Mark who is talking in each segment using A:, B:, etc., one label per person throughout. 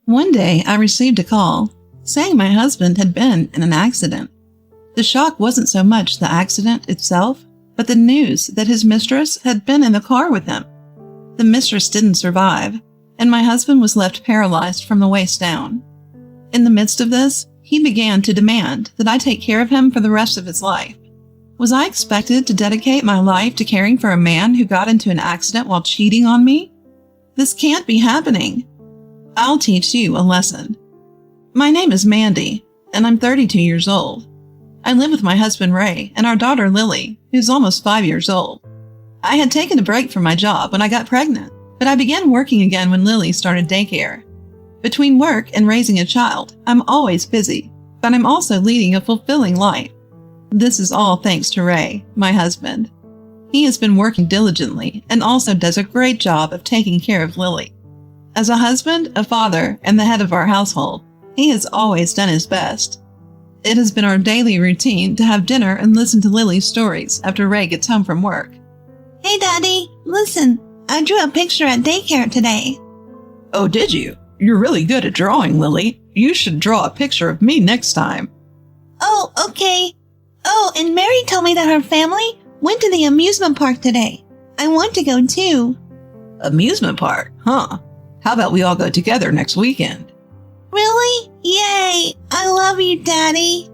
A: One day, I received a call saying my husband had been in an accident. The shock wasn't so much the accident itself, but the news that his mistress had been in the car with him. The mistress didn't survive, and my husband was left paralyzed from the waist down. In the midst of this, he began to demand that I take care of him for the rest of his life. Was I expected to dedicate my life to caring for a man who got into an accident while cheating on me? This can't be happening. I'll teach you a lesson. My name is Mandy, and I'm 32 years old. I live with my husband Ray and our daughter Lily, who's almost 5 years old. I had taken a break from my job when I got pregnant, but I began working again when Lily started daycare. Between work and raising a child, I'm always busy, but I'm also leading a fulfilling life. This is all thanks to Ray, my husband. He has been working diligently and also does a great job of taking care of Lily. As a husband, a father, and the head of our household, he has always done his best. It has been our daily routine to have dinner and listen to Lily's stories after Ray gets home from work.
B: Hey, Daddy, listen, I drew a picture at daycare today.
A: Oh, did you? You're really good at drawing, Lily. You should draw a picture of me next time.
B: Oh, okay. Oh, and Mary told me that her family went to the amusement park today. I want to go too.
A: Amusement park? Huh. How about we all go together next weekend?
B: Really? Yay! I love you, Daddy.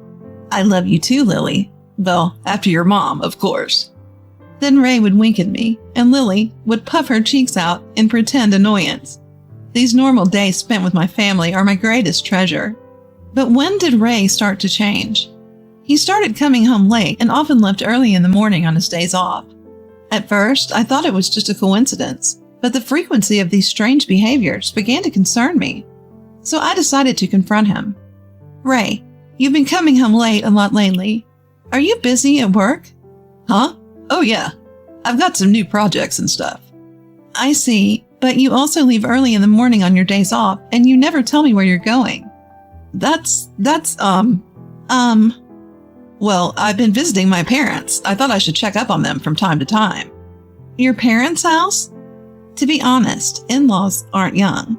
A: I love you too, Lily. Well, after your mom, of course. Then Ray would wink at me, and Lily would puff her cheeks out in pretend annoyance. These normal days spent with my family are my greatest treasure. But when did Ray start to change? He started coming home late and often left early in the morning on his days off. At first, I thought it was just a coincidence, but the frequency of these strange behaviors began to concern me. So I decided to confront him. Ray, you've been coming home late a lot lately. Are you busy at work? Huh? Oh yeah. I've got some new projects and stuff. I see, but you also leave early in the morning on your days off, and you never tell me where you're going. Well, I've been visiting my parents. I thought I should check up on them from time to time. Your parents' house? To be honest, in-laws aren't young.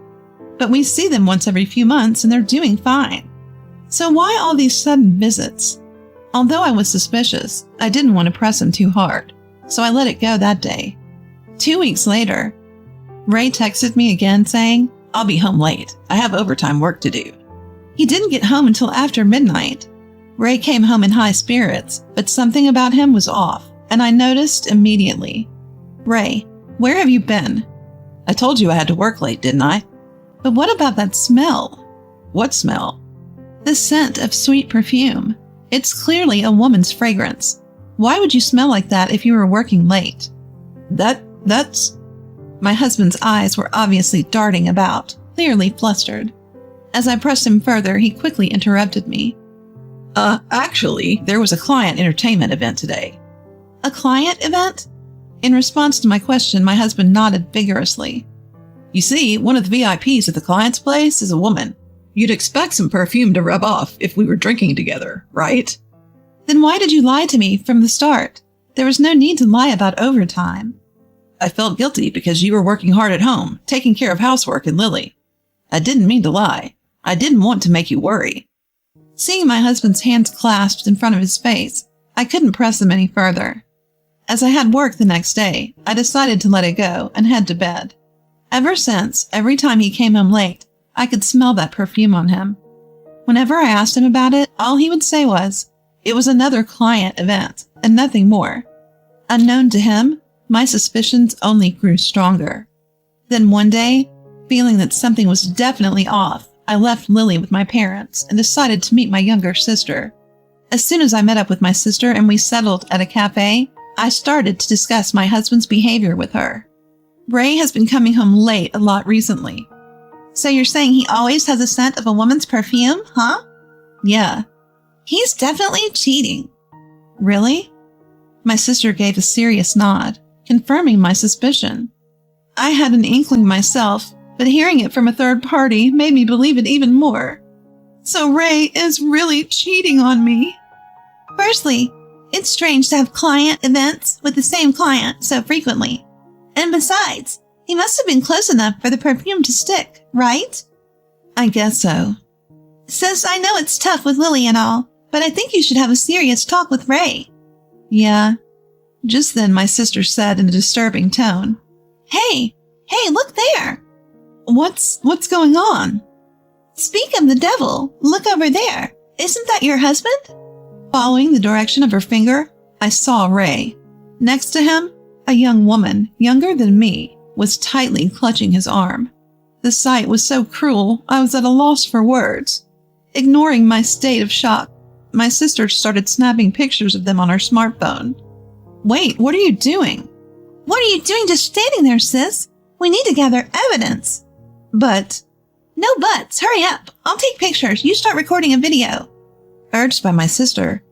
A: But we see them once every few months and they're doing fine. So why all these sudden visits? Although I was suspicious, I didn't want to press him too hard, so I let it go that day. 2 weeks later, Ray texted me again saying, I'll be home late. I have overtime work to do. He didn't get home until after midnight. Ray came home in high spirits, but something about him was off, and I noticed immediately. Ray, where have you been? I told you I had to work late, didn't I? But what about that smell? What smell? The scent of sweet perfume. It's clearly a woman's fragrance. Why would you smell like that if you were working late? That's... My husband's eyes were obviously darting about, clearly flustered. As I pressed him further, he quickly interrupted me. Actually, there was a client entertainment event today. A client event? In response to my question, my husband nodded vigorously. You see, one of the VIPs at the client's place is a woman. You'd expect some perfume to rub off if we were drinking together, right? Then why did you lie to me from the start? There was no need to lie about overtime. I felt guilty because you were working hard at home, taking care of housework and Lily. I didn't mean to lie. I didn't want to make you worry. Seeing my husband's hands clasped in front of his face, I couldn't press them any further. As I had work the next day, I decided to let it go and head to bed. Ever since, every time he came home late, I could smell that perfume on him. Whenever I asked him about it, all he would say was, it was another client event, and nothing more. Unknown to him, my suspicions only grew stronger. Then one day, feeling that something was definitely off, I left Lily with my parents and decided to meet my younger sister. As soon as I met up with my sister and we settled at a cafe, I started to discuss my husband's behavior with her. Ray has been coming home late a lot recently.
B: So you're saying he always has a scent of a woman's perfume, huh?
A: Yeah.
B: He's definitely cheating.
A: Really? My sister gave a serious nod, confirming my suspicion. I had an inkling myself, but hearing it from a third party made me believe it even more. So Ray is really cheating on me.
B: Firstly, it's strange to have client events with the same client so frequently. And besides, he must have been close enough for the perfume to stick, right?
A: I guess so.
B: Sis, I know it's tough with Lily and all, but I think you should have a serious talk with Ray.
A: Yeah. Just then my sister said in a disturbing tone,
B: Hey, look there.
A: What's going on?
B: Speak of the devil, look over there. Isn't that your husband?
A: Following the direction of her finger, I saw Ray. Next to him, a young woman, younger than me, was tightly clutching his arm. The sight was so cruel, I was at a loss for words. Ignoring my state of shock, my sister started snapping pictures of them on her smartphone. Wait, what are you doing?
B: What are you doing just standing there, sis? We need to gather evidence.
A: But...
B: No buts, hurry up. I'll take pictures. You start recording a video.
A: Urged by my sister,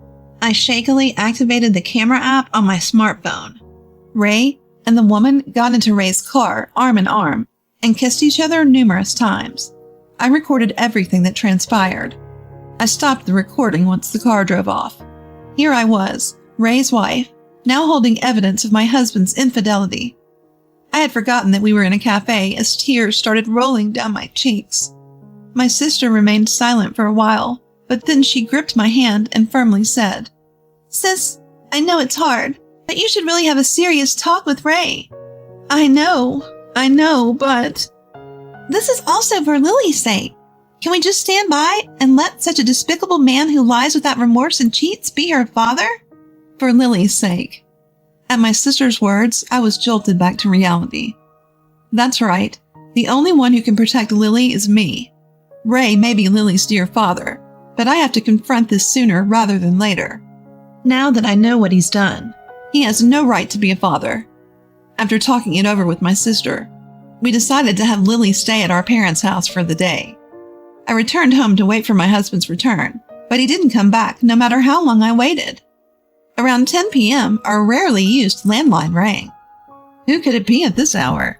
A: I shakily activated the camera app on my smartphone. Ray and the woman got into Ray's car, arm in arm, and kissed each other numerous times. I recorded everything that transpired. I stopped the recording once the car drove off. Here I was, Ray's wife, now holding evidence of my husband's infidelity. I had forgotten that we were in a cafe as tears started rolling down my cheeks. My sister remained silent for a while, but then she gripped my hand and firmly said,
B: Sis, I know it's hard, but you should really have a serious talk with Ray.
A: I know, but...
B: This is also for Lily's sake. Can we just stand by and let such a despicable man who lies without remorse and cheats be her father?
A: For Lily's sake. At my sister's words, I was jolted back to reality. That's right. The only one who can protect Lily is me. Ray may be Lily's dear father, but I have to confront this sooner rather than later. Now that I know what he's done, he has no right to be a father. After talking it over with my sister, we decided to have Lily stay at our parents' house for the day. I returned home to wait for my husband's return, but he didn't come back no matter how long I waited. Around 10 p.m., our rarely used landline rang. Who could it be at this hour?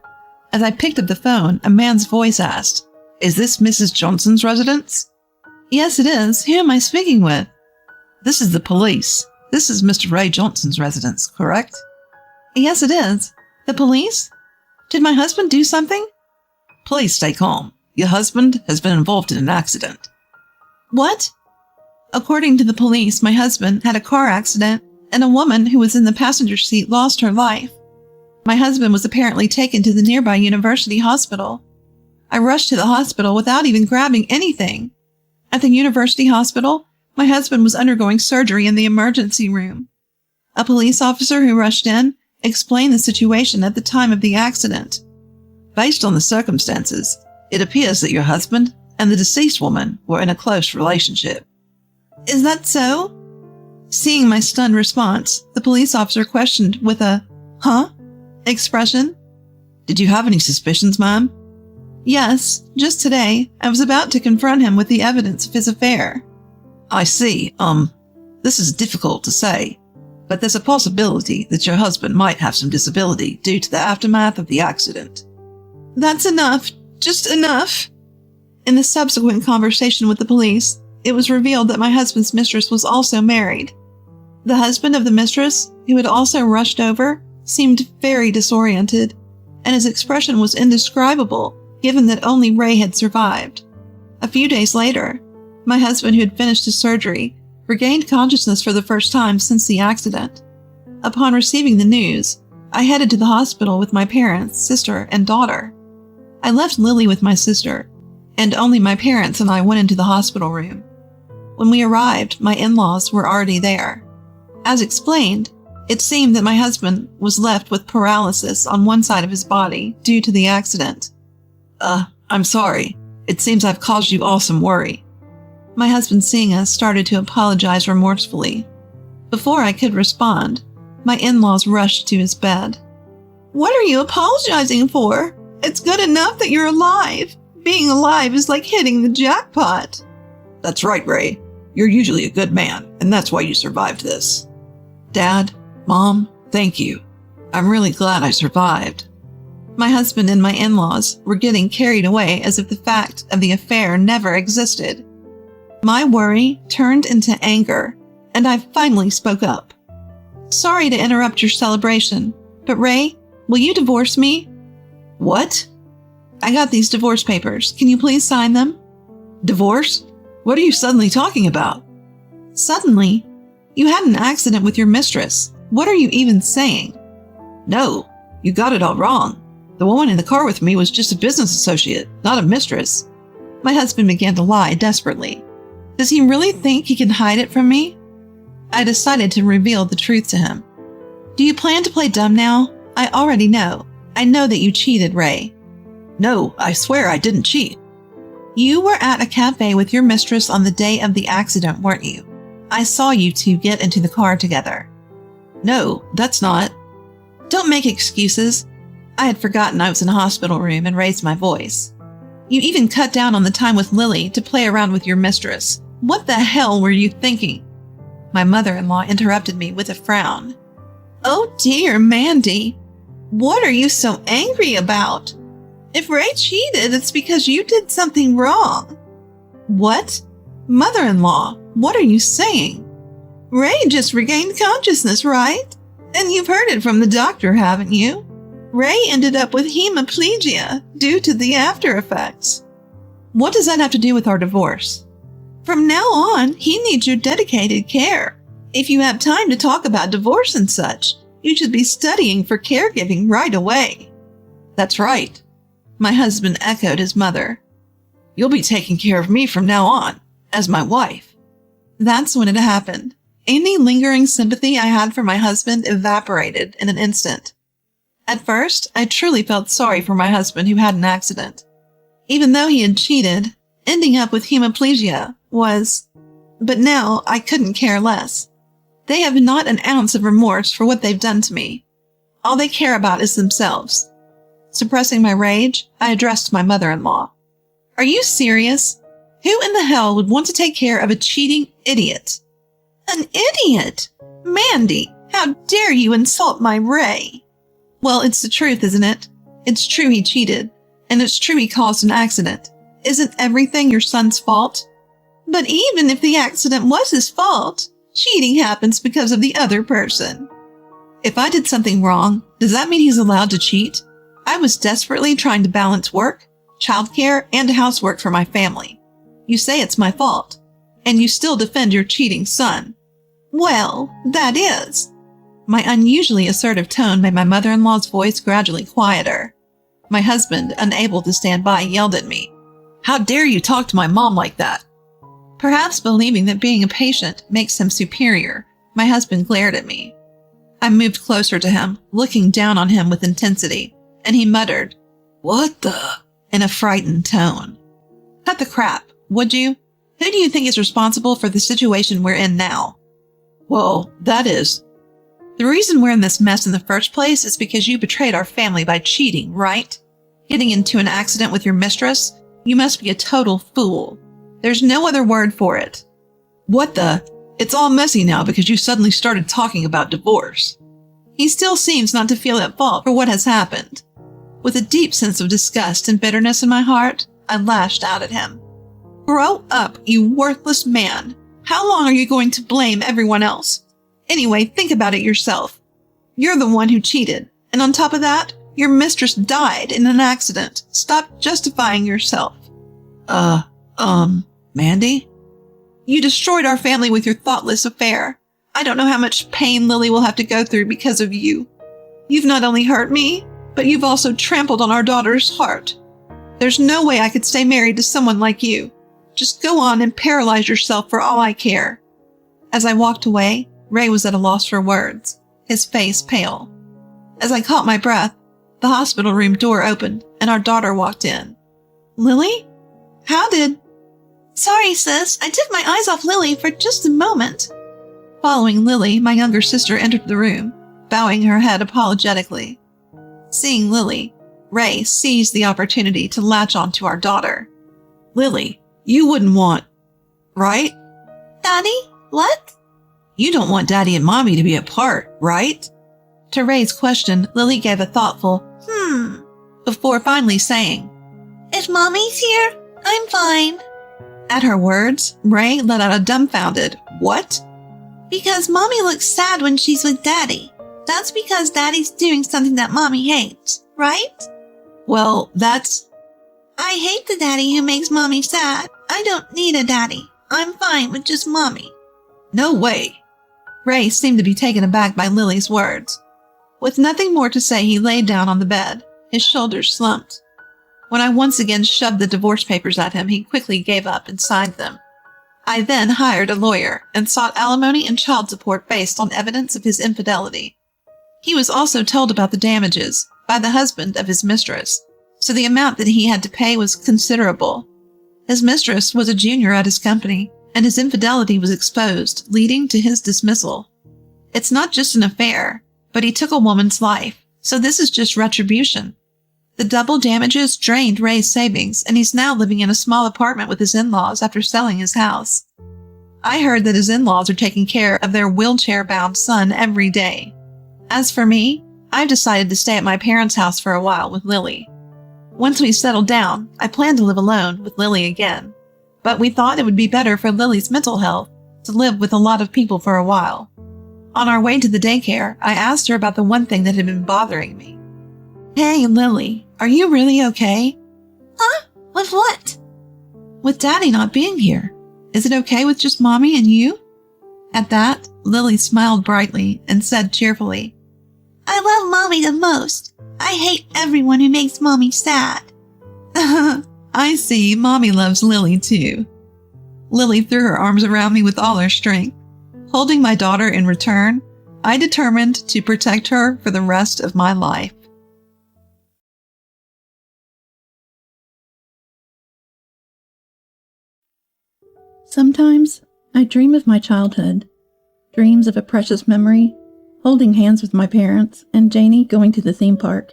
A: As I picked up the phone, a man's voice asked, Is this Mrs. Johnson's residence? Yes, it is. Who am I speaking with? This is the police. This is Mr. Ray Johnson's residence, correct? Yes, it is. The police? Did my husband do something? Please stay calm. Your husband has been involved in an accident. What? According to the police, my husband had a car accident and a woman who was in the passenger seat lost her life. My husband was apparently taken to the nearby university hospital. I rushed to the hospital without even grabbing anything. At the university hospital, my husband was undergoing surgery in the emergency room. A police officer who rushed in explained the situation at the time of the accident. Based on the circumstances, it appears that your husband and the deceased woman were in a close relationship. Is that so? Seeing my stunned response, the police officer questioned with a, huh? Expression. Did you have any suspicions, ma'am? Yes, just today, I was about to confront him with the evidence of his affair. I see, this is difficult to say, but there's a possibility that your husband might have some disability due to the aftermath of the accident. That's enough, just enough. In the subsequent conversation with the police, it was revealed that my husband's mistress was also married. The husband of the mistress, who had also rushed over, seemed very disoriented, and his expression was indescribable given that only Ray had survived. A few days later, my husband, who had finished his surgery, regained consciousness for the first time since the accident. Upon receiving the news, I headed to the hospital with my parents, sister, and daughter. I left Lily with my sister, and only my parents and I went into the hospital room. When we arrived, my in-laws were already there. As explained, it seemed that my husband was left with paralysis on one side of his body due to the accident. I'm sorry. It seems I've caused you all some worry. My husband, seeing us, started to apologize remorsefully. Before I could respond, my in-laws rushed to his bed. What are you apologizing for? It's good enough that you're alive. Being alive is like hitting the jackpot. That's right, Ray. You're usually a good man, and that's why you survived this. Dad, Mom, thank you. I'm really glad I survived. My husband and my in-laws were getting carried away as if the fact of the affair never existed. My worry turned into anger, and I finally spoke up. Sorry to interrupt your celebration, but Ray, will you divorce me? What? I got these divorce papers. Can you please sign them? Divorce? What are you suddenly talking about?
B: Suddenly? You had an accident with your mistress. What are you even saying?
A: No, you got it all wrong. The woman in the car with me was just a business associate, not a mistress.
B: My husband began to lie desperately. Does he really think he can hide it from me? I decided to reveal the truth to him. Do you plan to play dumb now? I already know. I know that you cheated, Ray.
A: No, I swear I didn't cheat.
B: You were at a cafe with your mistress on the day of the accident, weren't you? I saw you two get into the car together.
A: No, that's not.
B: Don't make excuses. I had forgotten I was in a hospital room and raised my voice. You even cut down on the time with Lily to play around with your mistress. What the hell were you thinking? My mother-in-law interrupted me with a frown. Oh dear, Mandy. What are you so angry about? If Ray cheated, it's because you did something wrong. What? Mother-in-law, what are you saying? Ray just regained consciousness, right? And you've heard it from the doctor, haven't you? Ray ended up with hemiplegia due to the after effects.
A: What does that have to do with our divorce?
B: From now on, he needs your dedicated care. If you have time to talk about divorce and such, you should be studying for caregiving right away.
A: That's right.
B: My husband echoed his mother.
A: You'll be taking care of me from now on, as my wife.
B: That's when it happened. Any lingering sympathy I had for my husband evaporated in an instant. At first, I truly felt sorry for my husband who had an accident. Even though he had cheated, ending up with hemiplegia was... But now I couldn't care less. They have not an ounce of remorse for what they've done to me. All they care about is themselves. Suppressing my rage, I addressed my mother-in-law. Are you serious? Who in the hell would want to take care of a cheating idiot? An idiot? Mandy, how dare you insult my Ray? Well, it's the truth, isn't it? It's true he cheated, and it's true he caused an accident. Isn't everything your son's fault? But even if the accident was his fault, cheating happens because of the other person. If I did something wrong, does that mean he's allowed to cheat? I was desperately trying to balance work, childcare, and housework for my family. You say it's my fault, and you still defend your cheating son. Well, that is. My unusually assertive tone made my mother-in-law's voice gradually quieter. My husband, unable to stand by, yelled at me.
A: How dare you talk to my mom like that?
B: Perhaps believing that being a patient makes him superior, my husband glared at me. I moved closer to him, looking down on him with intensity, and he muttered,
A: What the?
B: In a frightened tone. Cut the crap, would you? Who do you think is responsible for the situation we're in now?
A: Well, that is...
B: The reason we're in this mess in the first place is because you betrayed our family by cheating, right? Getting into an accident with your mistress? You must be a total fool. There's no other word for it.
A: What the? It's all messy now because you suddenly started talking about divorce.
B: He still seems not to feel at fault for what has happened. With a deep sense of disgust and bitterness in my heart, I lashed out at him. Grow up, you worthless man. How long are you going to blame everyone else? Anyway, think about it yourself. You're the one who cheated, and on top of that, your mistress died in an accident. Stop justifying yourself.
A: Mandy?
B: You destroyed our family with your thoughtless affair. I don't know how much pain Lily will have to go through because of you. You've not only hurt me, but you've also trampled on our daughter's heart. There's no way I could stay married to someone like you. Just go on and paralyze yourself for all I care. As I walked away, Ray was at a loss for words, his face pale. As I caught my breath, the hospital room door opened and our daughter walked in. Lily? How did... Sorry, sis. I took my eyes off Lily for just a moment. Following Lily, my younger sister entered the room, bowing her head apologetically. Seeing Lily, Ray seized the opportunity to latch onto our daughter.
A: Lily, you wouldn't want... Right?
B: Daddy? What?
A: You don't want Daddy and Mommy to be apart, right?
B: To Ray's question, Lily gave a thoughtful, before finally saying, If Mommy's here, I'm fine. At her words, Ray let out a dumbfounded, What? Because Mommy looks sad when she's with Daddy. That's because Daddy's doing something that Mommy hates, right?
A: Well, that's...
B: I hate the daddy who makes mommy sad. I don't need a daddy. I'm fine with just mommy.
A: No way. Ray seemed to be taken aback by Lily's words. With nothing more to say, he lay down on the bed, his shoulders slumped. When I once again shoved the divorce papers at him, he quickly gave up and signed them. I then hired a lawyer and sought alimony and child support based on evidence of his infidelity. He was also told about the damages by the husband of his mistress, so the amount that he had to pay was considerable. His mistress was a junior at his company, and his infidelity was exposed, leading to his dismissal. It's not just an affair, but he took a woman's life, so this is just retribution. The double damages drained Ray's savings, and he's now living in a small apartment with his in-laws after selling his house. I heard that his in-laws are taking care of their wheelchair-bound son every day. As for me, I've decided to stay at my parents' house for a while with Lily. Once we settled down, I plan to live alone with Lily again, but we thought it would be better for Lily's mental health to live with a lot of people for a while. On our way to the daycare, I asked her about the one thing that had been bothering me. Hey, Lily, are you really okay?
B: Huh? With what?
A: With Daddy not being here. Is it okay with just Mommy and you? At that, Lily smiled brightly and said cheerfully,
B: I love Mommy the most. I hate everyone who makes Mommy sad.
A: I see, Mommy loves Lily too. Lily threw her arms around me with all her strength. Holding my daughter in return, I determined to protect her for the rest of my life.
C: Sometimes I dream of my childhood, dreams of a precious memory, holding hands with my parents and Janie going to the theme park,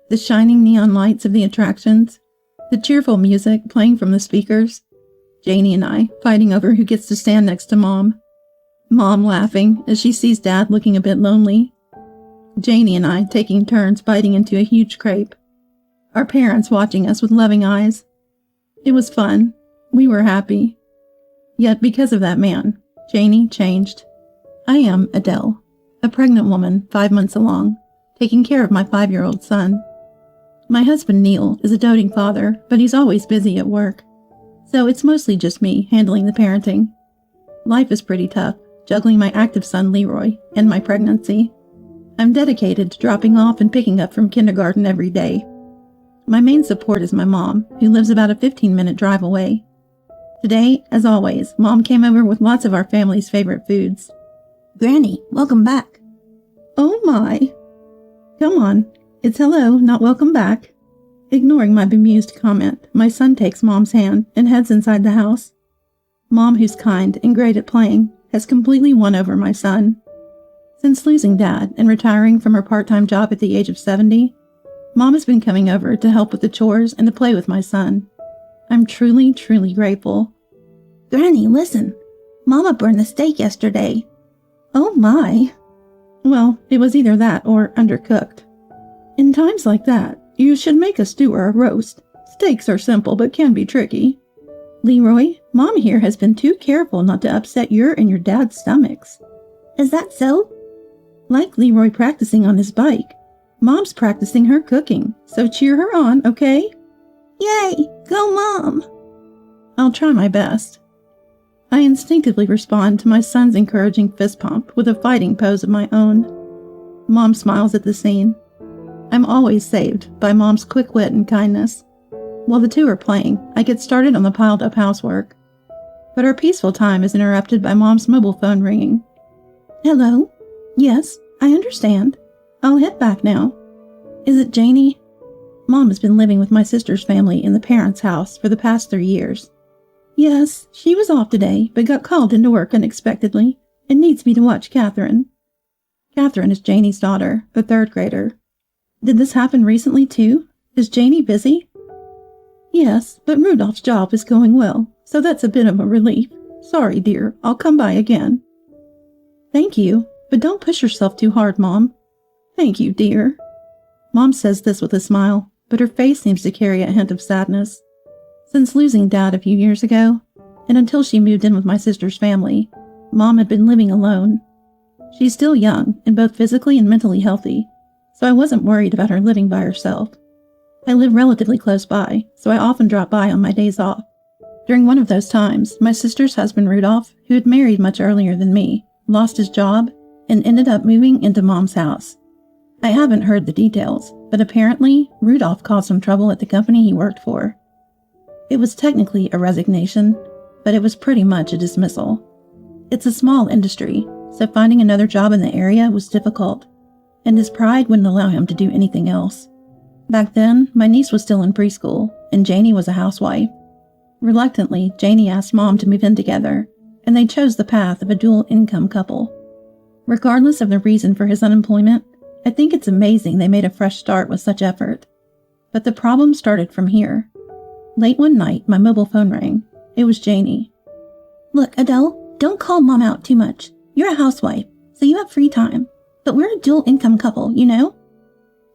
C: the shining neon lights of the attractions, the cheerful music playing from the speakers, Janie and I fighting over who gets to stand next to Mom, Mom laughing as she sees Dad looking a bit lonely, Janie and I taking turns biting into a huge crepe, our parents watching us with loving eyes. It was fun. We were happy. Yet because of that man, Janie changed. I am Adele, a pregnant woman 5 months along, taking care of my 5-year-old son. My husband Neil is a doting father, but he's always busy at work. So it's mostly just me handling the parenting. Life is pretty tough, juggling my active son Leroy and my pregnancy. I'm dedicated to dropping off and picking up from kindergarten every day. My main support is my mom, who lives about a 15-minute drive away. Today, as always, Mom came over with lots of our family's favorite foods. Granny, welcome back. Oh my. Come on, it's hello, not welcome back. Ignoring my bemused comment, my son takes Mom's hand and heads inside the house. Mom, who's kind and great at playing, has completely won over my son. Since losing Dad and retiring from her part-time job at the age of 70, Mom has been coming over to help with the chores and to play with my son. I'm truly, truly grateful. Granny, listen. Mama burned the steak yesterday. Oh my. Well, it was either that or undercooked. In times like that, you should make a stew or a roast. Steaks are simple but can be tricky. Leroy, Mom here has been too careful not to upset your and your dad's stomachs. Is that so? Like Leroy practicing on his bike, Mom's practicing her cooking, so cheer her on, okay? Yay! Go Mom! I'll try my best. I instinctively respond to my son's encouraging fist pump with a fighting pose of my own. Mom smiles at the scene. I'm always saved by Mom's quick wit and kindness. While the two are playing, I get started on the piled-up housework. But our peaceful time is interrupted by Mom's mobile phone ringing. Hello? Yes, I understand. I'll head back now. Is it Janie? Mom has been living with my sister's family in the parents' house for the past 3 years. Yes, she was off today, but got called into work unexpectedly and needs me to watch Catherine. Catherine is Janie's daughter, the 3rd grader. Did this happen recently too? Is Janie busy? Yes, but Rudolph's job is going well, so that's a bit of a relief. Sorry, dear, I'll come by again. Thank you, but don't push yourself too hard, Mom. Thank you, dear. Mom says this with a smile, but her face seems to carry a hint of sadness. Since losing Dad a few years ago, and until she moved in with my sister's family, Mom had been living alone. She's still young and both physically and mentally healthy, so I wasn't worried about her living by herself. I live relatively close by, so I often drop by on my days off. During one of those times, my sister's husband Rudolph, who had married much earlier than me, lost his job and ended up moving into Mom's house. I haven't heard the details, but apparently Rudolph caused some trouble at the company he worked for. It was technically a resignation, but it was pretty much a dismissal. It's a small industry, so finding another job in the area was difficult, and his pride wouldn't allow him to do anything else. Back then, my niece was still in preschool, and Janie was a housewife. Reluctantly, Janie asked Mom to move in together, and they chose the path of a dual-income couple. Regardless of the reason for his unemployment, I think it's amazing they made a fresh start with such effort. But the problem started from here. Late one night, my mobile phone rang. It was Janie.
B: Look, Adele, don't call Mom out too much. You're a housewife, so you have free time. But we're a dual-income couple, you know?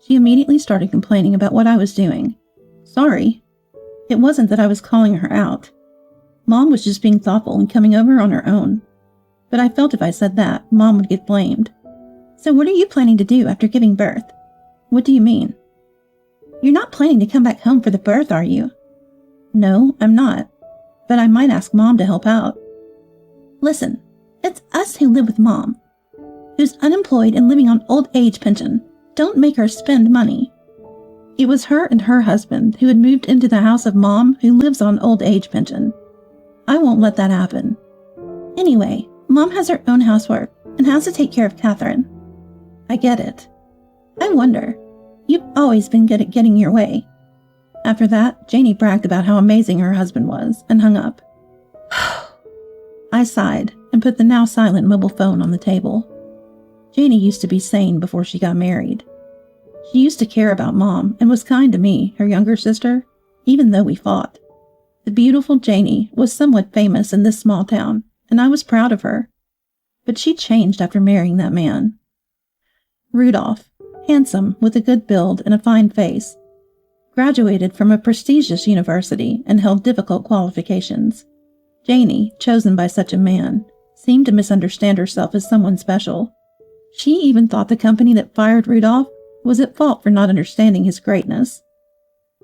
C: She immediately started complaining about what I was doing. Sorry. It wasn't that I was calling her out. Mom was just being thoughtful and coming over on her own. But I felt if I said that, Mom would get blamed.
B: So what are you planning to do after giving birth?
C: What do you mean?
B: You're not planning to come back home for the birth, are you?
C: No, I'm not. But I might ask Mom to help out.
B: Listen, it's us who live with Mom, who's unemployed and living on old age pension. Don't make her spend money.
C: It was her and her husband who had moved into the house of Mom who lives on old age pension. I won't let that happen.
B: Anyway, Mom has her own housework and has to take care of Catherine.
C: I get it.
B: I wonder. You've always been good at getting your way.
C: After that, Janie bragged about how amazing her husband was and hung up. I sighed and put the now silent mobile phone on the table. Janie used to be sane before she got married. She used to care about Mom and was kind to me, her younger sister, even though we fought. The beautiful Janie was somewhat famous in this small town, and I was proud of her. But she changed after marrying that man. Rudolph, handsome, with a good build and a fine face, graduated from a prestigious university and held difficult qualifications. Janie, chosen by such a man, seemed to misunderstand herself as someone special. She even thought the company that fired Rudolph was at fault for not understanding his greatness.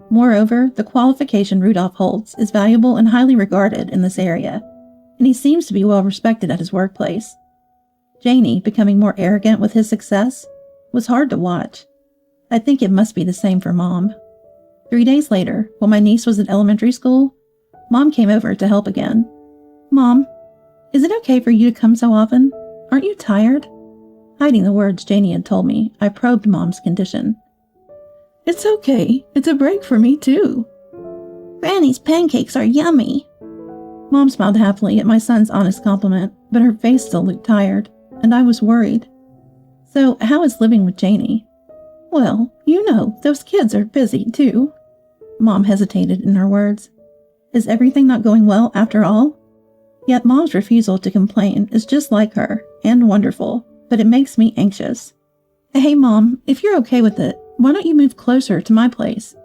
C: Moreover, the qualification Rudolph holds is valuable and highly regarded in this area, and he seems to be well respected at his workplace. Janie, becoming more arrogant with his success, was hard to watch. I think it must be the same for Mom. 3 days later, while my niece was at elementary school, Mom came over to help again.
B: Mom, is it okay for you to come so often? Aren't you tired?
C: Hiding the words Janie had told me, I probed Mom's condition.
B: It's okay. It's a break for me, too. Granny's pancakes are yummy.
C: Mom smiled happily at my son's honest compliment, but her face still looked tired, and I was worried. So, how is living with Janie?
B: Well, you know, those kids are busy, too.
C: Mom hesitated in her words. Is everything not going well after all? Yet Mom's refusal to complain is just like her, and wonderful, but it makes me anxious.
B: Hey, Mom, if you're okay with it, why don't you move closer to my place?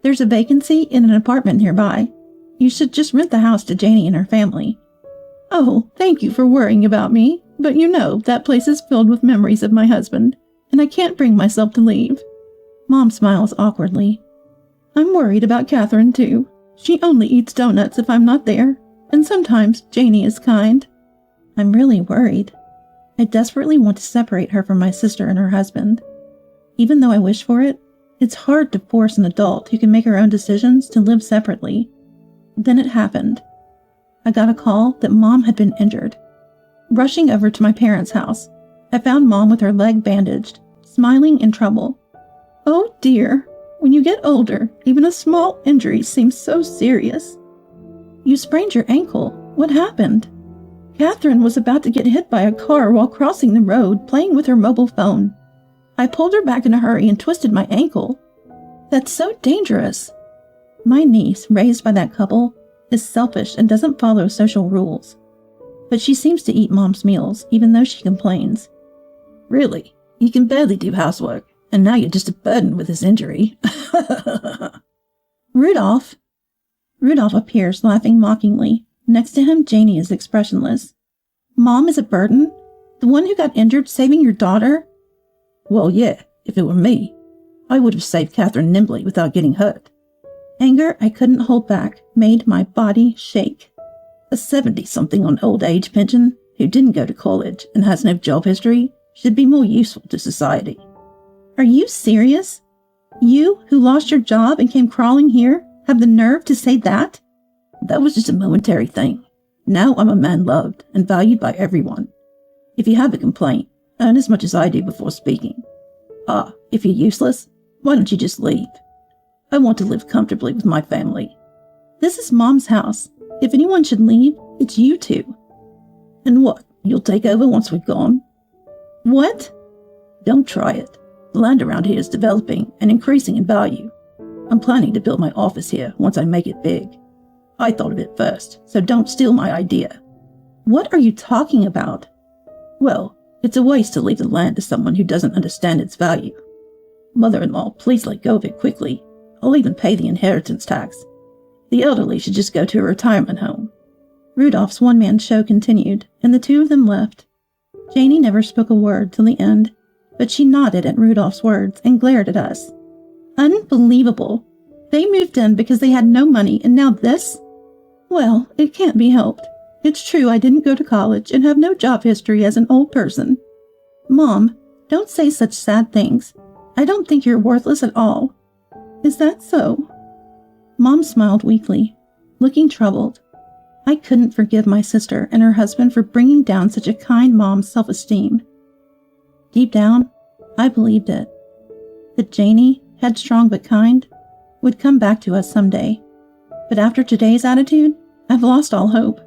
C: There's a vacancy in an apartment nearby. You should just rent the house to Janie and her family.
B: Oh, thank you for worrying about me, but you know that place is filled with memories of my husband, and I can't bring myself to leave.
C: Mom smiles awkwardly.
B: I'm worried about Catherine, too. She only eats donuts if I'm not there, and sometimes Janie is kind.
C: I'm really worried. I desperately want to separate her from my sister and her husband. Even though I wish for it, it's hard to force an adult who can make her own decisions to live separately. Then it happened. I got a call that Mom had been injured. Rushing over to my parents' house, I found Mom with her leg bandaged, smiling in trouble.
B: Oh dear, when you get older, even a small injury seems so serious.
C: You sprained your ankle. What happened?
B: Catherine was about to get hit by a car while crossing the road playing with her mobile phone. I pulled her back in a hurry and twisted my ankle. That's so dangerous.
C: My niece, raised by that couple, is selfish and doesn't follow social rules. But she seems to eat Mom's meals, even though she complains.
B: Really? You can barely do housework, and now you're just a burden with this injury.
C: Rudolph! Rudolph appears, laughing mockingly. Next to him, Janie is expressionless.
B: Mom is a burden? The one who got injured saving your daughter?
D: Well, yeah, if it were me.
C: I would have saved Catherine nimbly without getting hurt. Anger I couldn't hold back made my body shake. A 70-something on old age pension who didn't go to college and has no job history should be more useful to society.
B: Are you serious? You, who lost your job and came crawling here, have the nerve to say that?
C: That was just a momentary thing. Now I'm a man loved and valued by everyone. If you have a complaint, earn as much as I do before speaking. If you're useless, why don't you just leave? I want to live comfortably with my family.
B: This is Mom's house. If anyone should leave, it's you two.
C: And what, you'll take over once we're gone?
B: What?
C: Don't try it. The land around here is developing and increasing in value. I'm planning to build my office here once I make it big. I thought of it first, so don't steal my idea.
B: What are you talking about?
C: Well, it's a waste to leave the land to someone who doesn't understand its value. Mother-in-law, please let go of it quickly. I'll even pay the inheritance tax. The elderly should just go to a retirement home.
B: Rudolph's one-man show continued, and the two of them left. Janie never spoke a word till the end, but she nodded at Rudolph's words and glared at us. Unbelievable. They moved in because they had no money, and now this? Well, it can't be helped. It's true I didn't go to college and have no job history as an old person. Mom, don't say such sad things. I don't think you're worthless at all. Is that so? Mom smiled weakly, looking troubled. I couldn't forgive my sister and her husband for bringing down such a kind mom's self-esteem. Deep down, I believed it. That Janie, headstrong but kind, would come back to us someday. But after today's attitude, I've lost all hope.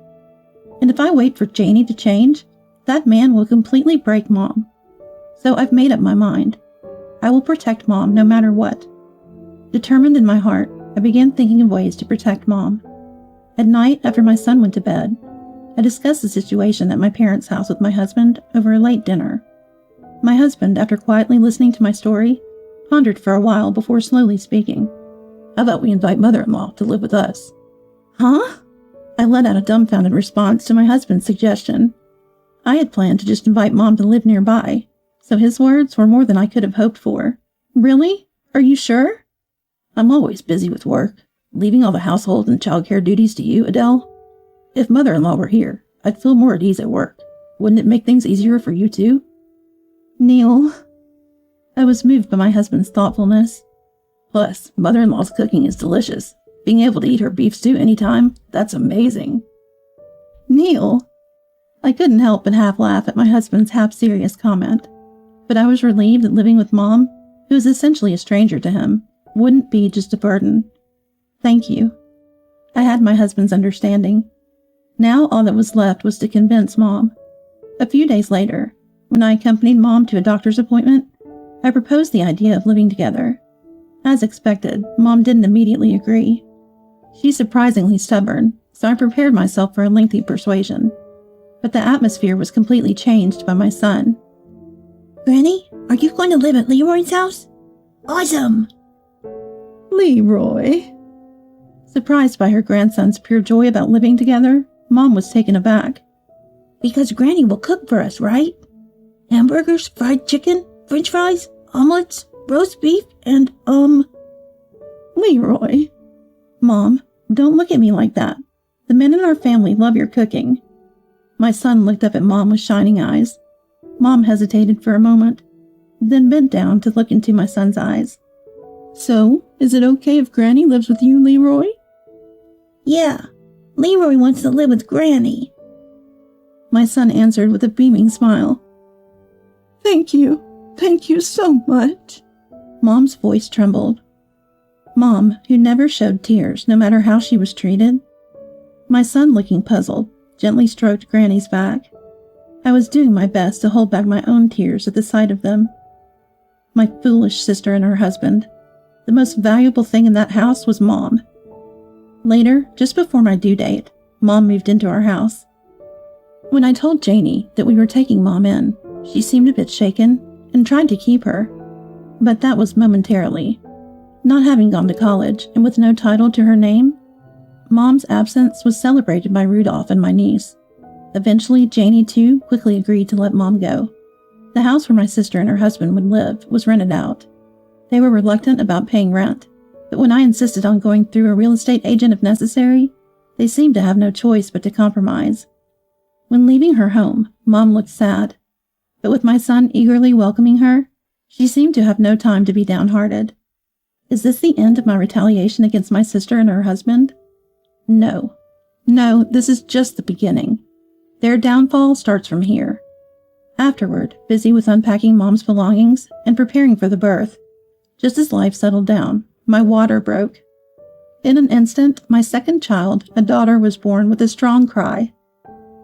B: And if I wait for Janie to change, that man will completely break Mom. So I've made up my mind. I will protect Mom no matter what. Determined in my heart, I began thinking of ways to protect Mom. At night, after my son went to bed, I discussed the situation at my parents' house with my husband over a late dinner. My husband, after quietly listening to my story, pondered for a while before slowly speaking.
C: How about we invite mother-in-law to live with us?
B: Huh? I let out a dumbfounded response to my husband's suggestion. I had planned to just invite Mom to live nearby, so his words were more than I could have hoped for. Really? Are you sure?
C: I'm always busy with work, leaving all the household and childcare duties to you, Adele. If mother-in-law were here, I'd feel more at ease at work. Wouldn't it make things easier for you too?
B: Neil. I was moved by my husband's thoughtfulness.
C: Plus, mother-in-law's cooking is delicious. Being able to eat her beef stew anytime, that's amazing.
B: Neil. I couldn't help but half laugh at my husband's half-serious comment, but I was relieved that living with Mom, who was essentially a stranger to him, wouldn't be just a burden. Thank you. I had my husband's understanding. Now all that was left was to convince Mom. A few days later, when I accompanied Mom to a doctor's appointment, I proposed the idea of living together. As expected, Mom didn't immediately agree. She's surprisingly stubborn, so I prepared myself for a lengthy persuasion. But the atmosphere was completely changed by my son.
D: Granny, are you going to live at Leroy's house? Awesome!
B: Leroy. Surprised by her grandson's pure joy about living together, Mom was taken aback.
D: Because Granny will cook for us, right? Hamburgers, fried chicken, french fries, omelets, roast beef, and,
B: Leroy. Mom, don't look at me like that. The men in our family love your cooking. My son looked up at Mom with shining eyes. Mom hesitated for a moment, then bent down to look into my son's eyes. So, is it okay if Granny lives with you, Leroy?
D: Yeah, Leroy wants to live with Granny.
B: My son answered with a beaming smile. Thank you. Thank you so much. Mom's voice trembled. Mom, who never showed tears no matter how she was treated. My son, looking puzzled, gently stroked Granny's back. I was doing my best to hold back my own tears at the sight of them. My foolish sister and her husband. The most valuable thing in that house was Mom. Later, just before my due date, Mom moved into our house. When I told Janie that we were taking Mom in, she seemed a bit shaken and tried to keep her. But that was momentarily. Not having gone to college and with no title to her name, Mom's absence was celebrated by Rudolph and my niece. Eventually, Janie, too, quickly agreed to let Mom go. The house where my sister and her husband would live was rented out.
C: They were reluctant about paying rent, but when I insisted on going through a real estate agent if necessary, they seemed to have no choice but to compromise. When leaving her home, Mom looked sad, but with my son eagerly welcoming her, she seemed to have no time to be downhearted. Is this the end of my retaliation against my sister and her husband? No. No, this is just the beginning. Their downfall starts from here. Afterward, busy with unpacking Mom's belongings and preparing for the birth, just as life settled down, my water broke. In an instant, my second child, a daughter, was born with a strong cry.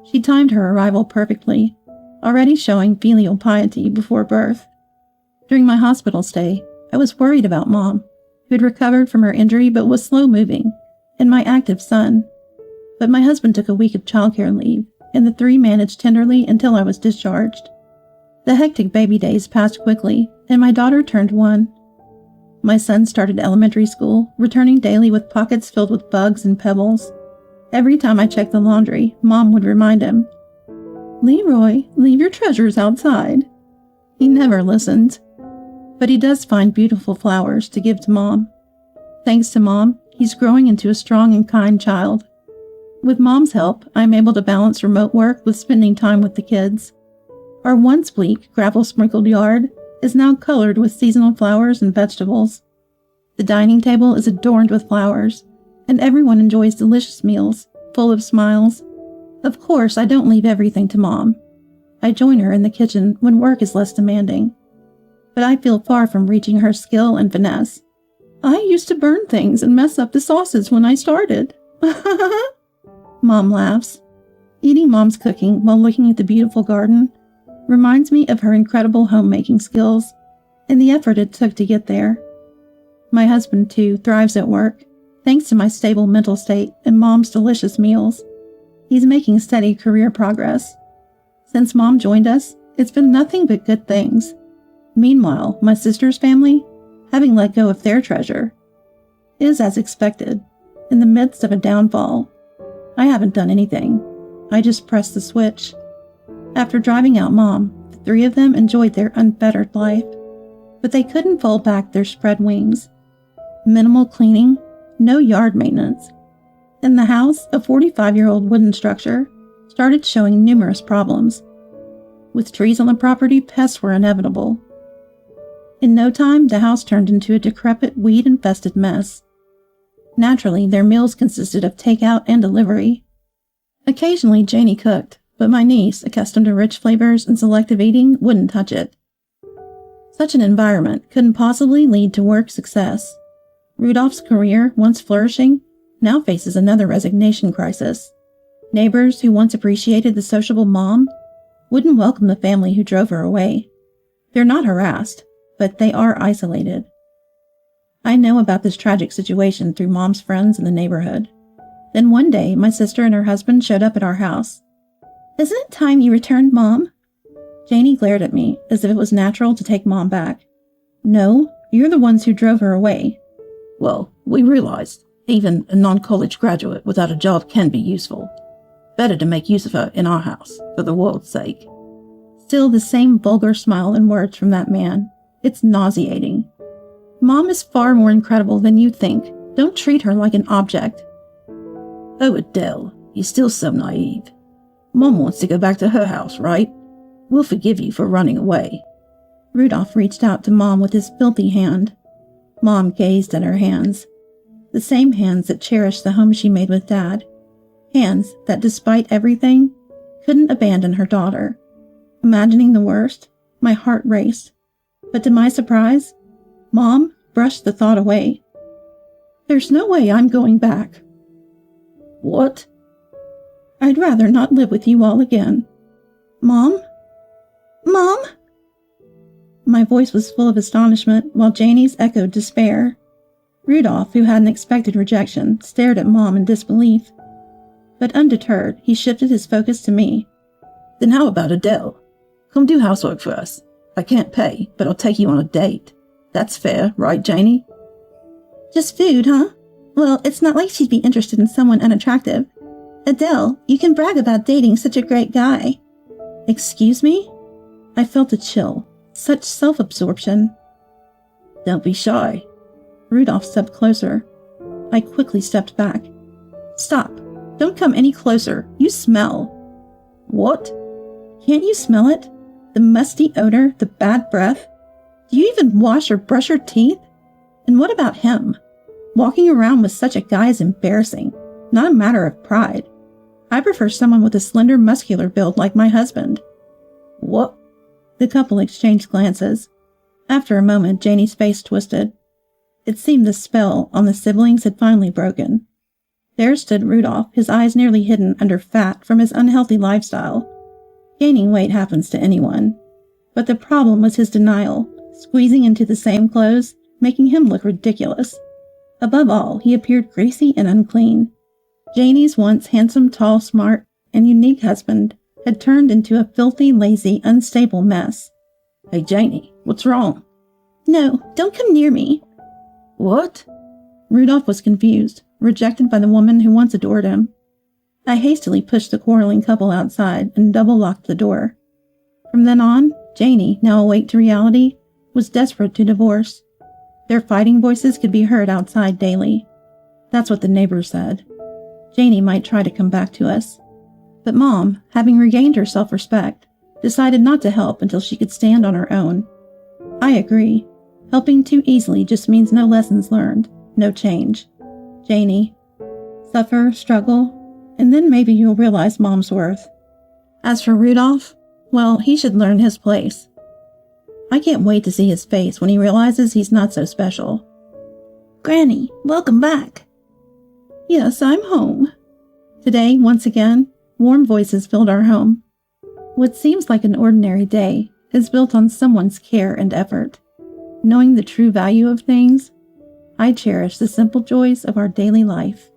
C: She timed her arrival perfectly, already showing filial piety before birth. During my hospital stay, I was worried about Mom, who had recovered from her injury but was slow-moving, and my active son. But my husband took a week of childcare leave, and the three managed tenderly until I was discharged. The hectic baby days passed quickly, and my daughter turned 1. My son started elementary school, returning daily with pockets filled with bugs and pebbles. Every time I checked the laundry, Mom would remind him, "Leroy, leave your treasures outside." He never listened, but he does find beautiful flowers to give to Mom. Thanks to Mom, he's growing into a strong and kind child. With Mom's help, I'm able to balance remote work with spending time with the kids. Our once bleak, gravel-sprinkled yard is now colored with seasonal flowers and vegetables. The dining table is adorned with flowers, and everyone enjoys delicious meals, full of smiles. Of course, I don't leave everything to Mom. I join her in the kitchen when work is less demanding. But I feel far from reaching her skill and finesse. I used to burn things and mess up the sauces when I started. Mom laughs. Eating Mom's cooking while looking at the beautiful garden reminds me of her incredible homemaking skills and the effort it took to get there. My husband, too, thrives at work, thanks to my stable mental state and Mom's delicious meals. He's making steady career progress. Since Mom joined us, it's been nothing but good things. Meanwhile, my sister's family, having let go of their treasure, is as expected, in the midst of a downfall. I haven't done anything. I just pressed the switch. After driving out Mom, the three of them enjoyed their unfettered life, but they couldn't fold back their spread wings. Minimal cleaning, no yard maintenance. In the house, a 45-year-old wooden structure started showing numerous problems. With trees on the property, pests were inevitable. In no time, the house turned into a decrepit, weed-infested mess. Naturally, their meals consisted of takeout and delivery. Occasionally, Janie cooked, but my niece, accustomed to rich flavors and selective eating, wouldn't touch it. Such an environment couldn't possibly lead to work success. Rudolph's career, once flourishing, now faces another resignation crisis. Neighbors who once appreciated the sociable Mom wouldn't welcome the family who drove her away. They're not harassed, but they are isolated. I know about this tragic situation through Mom's friends in the neighborhood. Then one day, my sister and her husband showed up at our house. "Isn't it time you returned, Mom?" Janie glared at me as if it was natural to take Mom back. "No, you're the ones who drove her away."
E: "Well, we realized even a non-college graduate without a job can be useful. Better to make use of her in our house, for the world's sake."
C: Still the same vulgar smile and words from that man. It's nauseating. Mom is far more incredible than you think. Don't treat her like an object.
E: "Oh, Adele, you're still so naive. Mom wants to go back to her house, right? We'll forgive you for running away."
C: Rudolph reached out to Mom with his filthy hand. Mom gazed at her hands. The same hands that cherished the home she made with Dad. Hands that, despite everything, couldn't abandon her daughter. Imagining the worst, my heart raced. But to my surprise, Mom brushed the thought away. "There's no way I'm going back."
E: "What?"
C: "I'd rather not live with you all again." "Mom? Mom?" My voice was full of astonishment, while Janie's echoed despair. Rudolph, who hadn't expected rejection, stared at Mom in disbelief. But undeterred, he shifted his focus to me.
E: "Then how about Adele? Come do housework for us. I can't pay, but I'll take you on a date. That's fair, right, Janie?"
C: "Just food, huh? Well, it's not like she'd be interested in someone unattractive. Adele, you can brag about dating such a great guy." "Excuse me?" I felt a chill. Such self-absorption. Don't be shy.
E: Rudolph stepped closer. I quickly stepped back. Stop. Don't come any closer. You smell.
C: What?
E: Can't you smell it? The musty odor, the bad breath. Do you even wash or brush your teeth? And what about him? Walking around with such a guy is embarrassing, not a matter of pride. I prefer someone with a slender, muscular build like my husband.
C: What?
E: The couple exchanged glances. After a moment, Janie's face twisted. It seemed the spell on the siblings had finally broken. There stood Rudolph, his eyes nearly hidden under fat from his unhealthy lifestyle. Gaining weight happens to anyone. But the problem was his denial, squeezing into the same clothes, making him look ridiculous. Above all, he appeared greasy and unclean. Janie's once handsome, tall, smart, and unique husband had turned into a filthy, lazy, unstable mess.
C: Hey, Janie, what's wrong?
E: No, don't come near me.
C: What?
E: Rudolph was confused, rejected by the woman who once adored him. I hastily pushed the quarreling couple outside and double-locked the door. From then on, Janie, now awake to reality, was desperate to divorce. Their fighting voices could be heard outside daily. That's what the neighbors said. Janie might try to come back to us. But Mom, having regained her self-respect, decided not to help until she could stand on her own. I agree. Helping too easily just means no lessons learned, no change. Janie. Suffer, struggle, and then maybe you'll realize Mom's worth. As for Rudolph, well, he should learn his place. I can't wait to see his face when he realizes he's not so special.
D: Granny, welcome back.
E: Yes, I'm home. Today, once again, warm voices filled our home. What seems like an ordinary day is built on someone's care and effort. Knowing the true value of things, I cherish the simple joys of our daily life.